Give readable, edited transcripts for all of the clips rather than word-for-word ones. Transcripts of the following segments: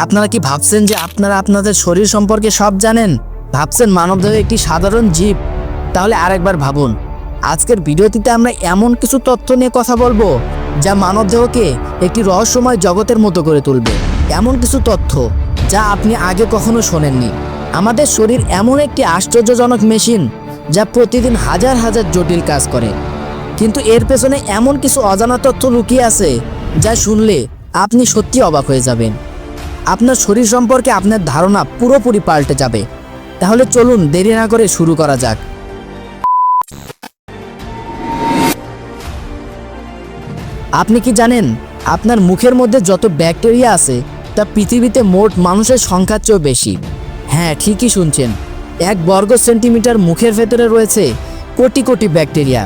আপনারা কি ভাবছেন যে আপনারা আপনাদের শরীর সম্পর্কে সব জানেন? ভাবছেন মানবদেহ একটি সাধারণ জীব? তাহলে আরেকবার ভাবুন। আজকের ভিডিওটিতে আমরা এমন কিছু তথ্য নিয়ে কথা বলবো যা মানবদেহকে একটি রহস্যময় জগতের মতো করে তুলবে। এমন কিছু তথ্য যা আপনি আগে কখনো শোনেননি। আমাদের শরীর এমন একটি আশ্চর্যজনক মেশিন যা প্রতিদিন হাজার হাজার জটিল কাজ করে, কিন্তু এর পেছনে এমন কিছু অজানা তথ্য লুকিয়ে আছে যা শুনলে আপনি সত্যি অবাক হয়ে যাবেন। আপনার শরীর সম্পর্কে আপনার ধারণা পুরোপুরি পাল্টে যাবে। তাহলে চলুন দেরি না করে শুরু করা যাক। আপনি কি জানেন আপনার মুখের মধ্যে যত ব্যাকটেরিয়া আছে তা পৃথিবীতে মোট মানুষের সংখ্যার চেয়েও বেশি? হ্যাঁ, ঠিকই শুনছেন। 1 বর্গ সেন্টিমিটার মুখের ভেতরে রয়েছে কোটি কোটি ব্যাকটেরিয়া,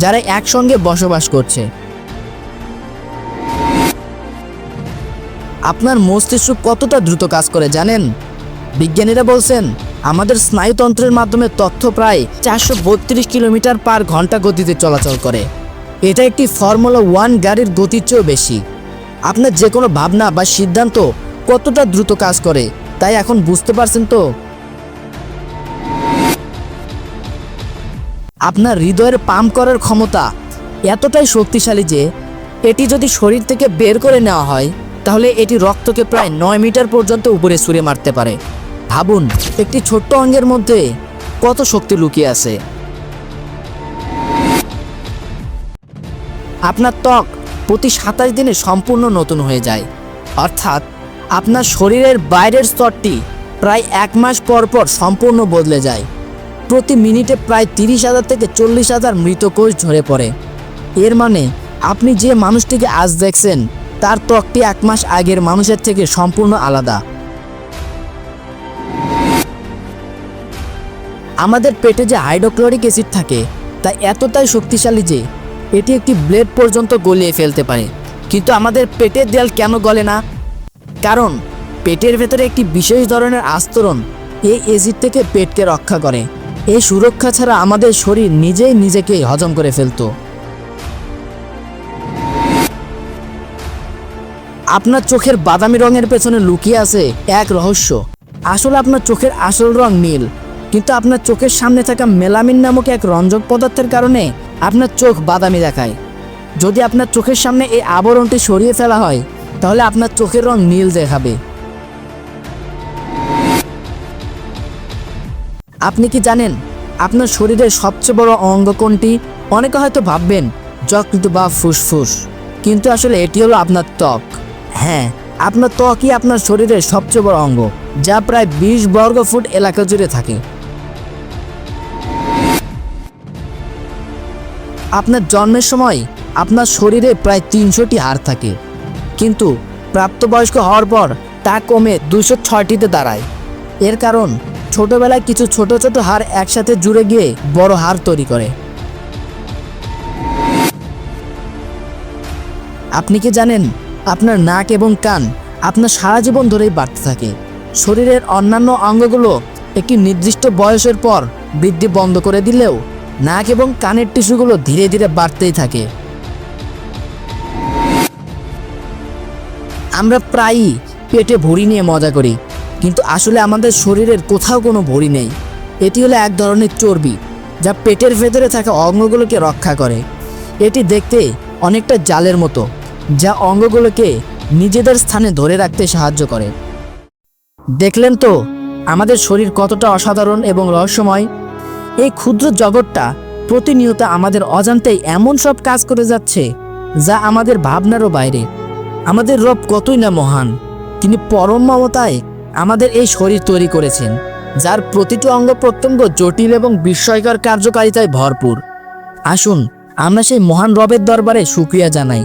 যারা একসঙ্গে বসবাস করছে। আপনার মস্তিষ্ক কতটা দ্রুত কাজ করে জানেন? বিজ্ঞানীরা বলছেন আমাদের স্নায়ুতন্ত্রের মাধ্যমে তথ্য প্রায় 432 কিলোমিটার পার ঘন্টা গতিতে চলাচল করে। এটা একটি ফর্মুলা 1 গাড়ির গতির চেয়েও বেশি। আপনার যে কোনো ভাবনা বা সিদ্ধান্ত কতটা দ্রুত কাজ করে তাই এখন বুঝতে পারছেন তো? আপনার হৃদয়ের পাম্প করার ক্ষমতা এতটাই শক্তিশালী যে এটি যদি শরীর থেকে বের করে নেওয়া হয় তাহলে এটি রক্তকে প্রায় 9 মিটার পর্যন্ত উপরে ছুঁড়ে মারতে পারে। ভাবুন, একটি ছোট্ট অঙ্গের মধ্যে কত শক্তি লুকিয়ে আছে। আপনার ত্বক প্রতি 27 দিনে সম্পূর্ণ নতুন হয়ে যায়, অর্থাৎ আপনার শরীরের বাইরের স্তরটি প্রায় 1 মাস পর পর সম্পূর্ণ বদলে যায়। প্রতি মিনিটে প্রায় 30,000 থেকে 40,000 মৃত কোষ ঝরে পড়ে। এর মানে আপনি যে মানুষটিকে আজ দেখছেন তার ত্বকটি 1 মাস আগের মানুষের থেকে সম্পূর্ণ আলাদা। আমাদের পেটে যে হাইড্রোক্লোরিক অ্যাসিড থাকে তা এতটাই শক্তিশালী যে এটি একটি ব্লেড পর্যন্ত গলিয়ে ফেলতে পারে। কিন্তু আমাদের পেটের দেয়াল কেন গলে না? কারণ পেটের ভেতরে একটি বিশেষ ধরনের আস্তরণ এই অ্যাসিড থেকে পেটকে রক্ষা করে। এই সুরক্ষা ছাড়া আমাদের শরীর নিজেই নিজেকে হজম করে ফেলত। আপনার চোখের বাদামি রঙের পেছনে লুকিয়ে আছে এক রহস্য। আসলে আপনার চোখের আসল রং নীল, কিন্তু আপনার চোখের সামনে থাকা মেলামিন নামক এক রঞ্জক পদার্থের কারণে আপনার চোখ বাদামি দেখায়। যদি আপনার চোখের সামনে এই আবরণটি সরিয়ে ফেলা হয় তাহলে আপনার চোখের রং নীল দেখাবে। আপনি কি জানেন আপনার শরীরের সবচেয়ে বড় অঙ্গ কোনটি? অনেকে হয়তো ভাববেন যকৃৎ বা ফুসফুস, কিন্তু আসলে এটি হলো আপনার ত্বক। হ্যাঁ, আপনার ত্বকই আপনার শরীরের সবচেয়ে বড় অঙ্গ, যা প্রায় 20 বর্গ ফুট এলাকা জুড়ে থাকে। আপনার জন্মের সময় আপনার শরীরে প্রায় 300টি হাড় থাকে, কিন্তু প্রাপ্তবয়স্ক হওয়ার পর তা কমে 206টিতে দাঁড়ায়। এর কারণ ছোটবেলায় কিছু ছোট ছোট হাড় একসাথে জুড়ে গিয়ে বড় হাড় তৈরি করে। আপনি কি জানেন আপনার নাক এবং কান আপনার সারা জীবন ধরেই বাড়তে থাকে? শরীরের অন্যান্য অঙ্গগুলো একটি নির্দিষ্ট বয়সের পর বৃদ্ধি বন্ধ করে দিলেও নাক এবং কানের টিস্যুগুলো ধীরে ধীরে বাড়তেই থাকে। আমরা প্রায়ই পেটে ভুঁড়ি নিয়ে মজা করি, কিন্তু আসলে আমাদের শরীরের কোথাও কোনো ভুঁড়ি নেই। এটি হলো এক ধরনের চর্বি যা পেটের ভেতরে থাকা অঙ্গগুলোকে রক্ষা করে। এটি দেখতে অনেকটা জালের মতো, যা অঙ্গগুলোকে নিজেদের স্থানে ধরে রাখতে সাহায্য করে। দেখলেন তো আমাদের শরীর কতটা অসাধারণ এবং রহস্যময়? এই ক্ষুদ্র জগৎটা প্রতিনিয়ত আমাদের অজান্তেই এমন সব কাজ করে যাচ্ছে যা আমাদের ভাবনারও বাইরে। আমাদের রব কতই না মহান, তিনি পরম মমতায় আমাদের এই শরীর তৈরি করেছেন, যার প্রতিটি অঙ্গ প্রত্যঙ্গ জটিল এবং বিস্ময়কর কার্যকারিতায় ভরপুর। আসুন আমরা সেই মহান রবের দরবারে শুকরিয়া জানাই,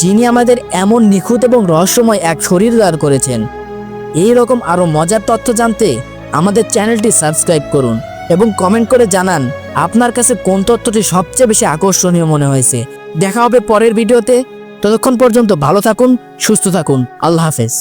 যিনি আমাদের এমন নিখুঁত এবং রহস্যময় এক শরীর দান করেছেন। এই রকম আরও মজার তথ্য জানতে আমাদের চ্যানেলটি সাবস্ক্রাইব করুন এবং কমেন্ট করে জানান আপনার কাছে কোন তথ্যটি সবচেয়ে বেশি আকর্ষণীয় মনে হয়েছে। দেখা হবে পরের ভিডিওতে। ততক্ষণ পর্যন্ত ভালো থাকুন, সুস্থ থাকুন। আল্লাহ হাফেজ।